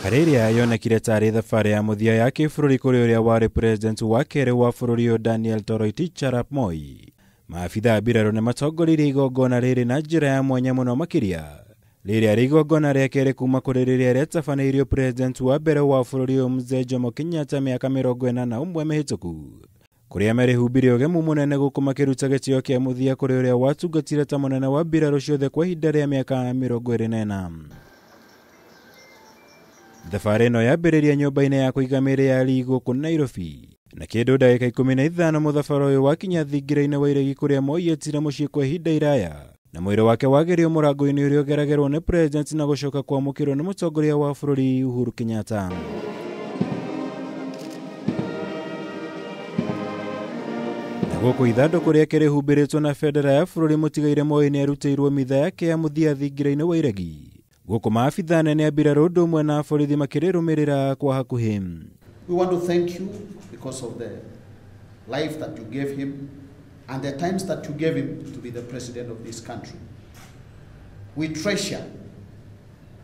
Hariria yonekire tari thabari ya muthia ya kibũrũri kũrĩ ũrĩa warĩ president wa kerĩ wa bũrũri ũyũ Daniel Toroitich arap Moi. Maabitha mbirarũ nĩ matongoririe igongona rĩrĩ na njĩra ya mwanya mũno makĩria. Rĩrĩa arĩ igongona rĩa kerĩ kuma kũrĩ rĩrĩa rĩatabanĩirio president wa mbere wa bũrũri ũyũ Mzee Jomo Kenyatta mĩaka 41 mĩhĩtũku. Kũrĩa merĩhumbire ũgemu mũnene gũkũ makĩruta gĩtĩo kĩa muthia kũrĩ ũrĩa watungatire ta mũnene wa mbirarũ ciothe kwa ihinda rĩa mĩaka 24. Thabarĩ ĩno yambĩrĩria nyũmba-inĩ ya kũiga mĩĩrĩ ya Lee gũkũ Nairobi. Na kĩndũ ndagĩka 15 mũthabara ũyũ wakinya thingira-inĩ wa iregi kũrĩa Moi etire mũciĩ kwa ihinda iraya. Na mwĩrĩ wake wagerio mũrango-inĩ ũrĩa ũgeragĩrwo nĩ president na gũcoka kwamũkĩrwo nĩ mũtongoria wa bũrũri Uhuru Kenyatta. Na gũkũ ithandũkũ rĩake rĩhumbĩrĩtwo na bendera ya bũrũri mũtigaire Moi nĩ arutĩirwo mitha yake ya mũthia thingira-inĩ wa iregi. Gũkũ maabitha nene a mbirarũ ũndũ ũmwe na borithi makĩrĩrũmĩrĩra kwa hakuhĩ. We want to thank you because of the life that you gave him and the times that you gave him to be the president of this country. We treasure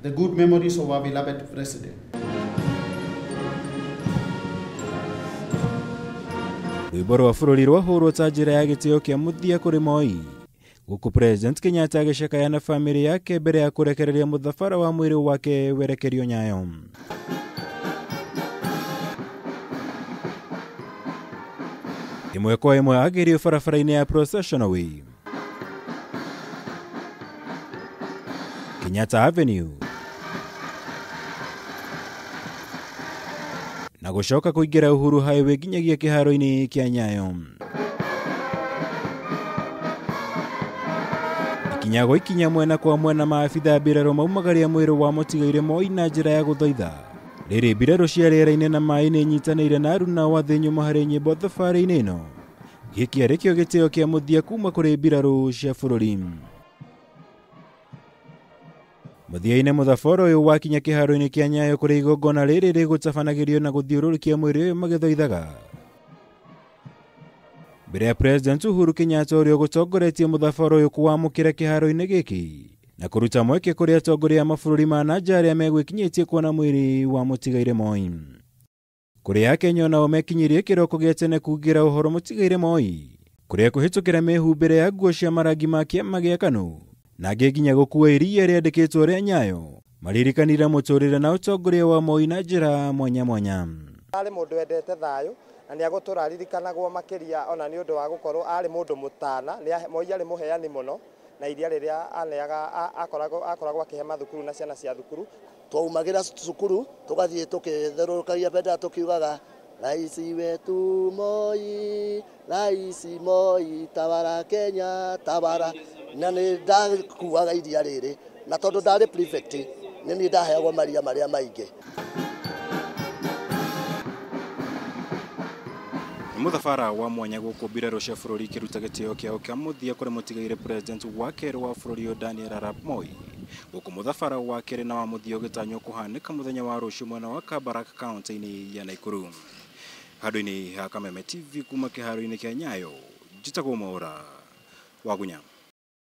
the good memories of our beloved president. Rwĩmbo rwa bũrũri rwahũrwo ta njĩra ya gĩtĩo kĩa muthia kũrĩ Moi. Gũkũ president Kenyatta agĩcakaya na famĩlĩ yake mbere ya kũrekereria mũthabara wa mwĩrĩ wake werekerio Nyayo. Ĩmwe kwa ĩmwe agerio barabara-inĩ ya Processional Way, Kenyatta Avenue, na gũcoka kũingĩra Uhuru Highway nginyagia kĩharo-inĩ kĩa Nyayo. Ikinya ikinya mwena kwa mwena maabitha mbirarũ maumagaria mwĩrĩ wa mũtigaire Moi na njĩra ya gũthaitha. Rĩrĩ mbirarũ cia rĩera-inĩ na maĩ-inĩ nyitanĩire na aruna wa thĩ nyũmũ harĩ nyĩmbo thabarĩ-inĩ ĩno. Gĩkĩ arĩ kĩo gĩtĩo kĩa muthia kuma kũrĩ mbirarũ cia bũrũri. Mũthia-inĩ mũthabara ũyũ wakinya kĩharo-inĩ kĩa Nyayo kũrĩ igongona rĩrĩ rĩgũtabanagĩrio na gũthiũrũrũkia mwĩrĩ ũyũ magĩthaithaga. Mbere ya president Uhuru Kenyatta ũrĩa gũtongoretie mũthabara ũyũ kũwamũkĩra kĩharo-inĩ gĩkĩ na kũruta mweke kũrĩ atongoria a mabũrũri ma nanja arĩa megwĩkinyĩtie kuona mwĩrĩ wa mũtigaire Moi. Kũrĩa Akenya nao mekinyirie kĩroko gĩa tene kugĩra ũhoro mũtigaire Moi, kũrĩa kũhĩtũkĩra mĩhumbĩre ya nguo cia marangi ma kĩama gĩa KANU na angĩ nginya gũkua iria rĩandĩkĩtwo rĩa Nyayo maririkanire mũtũrĩre na ũtongoria wa Moi na njĩra mwanya mwanya. Arĩ mũndũ wendete thayũ na nĩ agũtũraririkanagwo makĩria ona nĩ ũndũ wa gũkorwo arĩ mũndũ mũtana. Moi arĩ mũheani mũno na iria rĩrĩa aneaga akoragwo akĩhe mathukuru na ciana cia thukuru. Twaumagĩra cukuru tũgathiĩ tũkĩtherũrũkagia bendera tũkiugaga Rais wetu Moi, Rais Moi, tabara Kenya, tabara. Na nĩ ndakuaga iria rĩrĩ na tondũ ndarĩ prefect nĩ niĩ ndaheagwo maria marĩa maingĩ. Mũthabara wa mwanya gũkũ mbirarũ cia bũrũri kĩruta gĩtĩo kĩao kĩa muthia kũrĩ mũtigaire president wa kerĩ wa bũrũri ũyũ Daniel arap Moi. Gũkũ mũthabara wa kerĩ na wa muthia ũgĩtanywo kũhanĩka mũthenya wa rũciũ mwena wa Kabarak kaunti-inĩ ya Nakuru. Handũ-inĩ ha Kameme TV kuma kĩharo-inĩ kĩa Nyayo, njĩtagwo Mwaũra wa Gunya.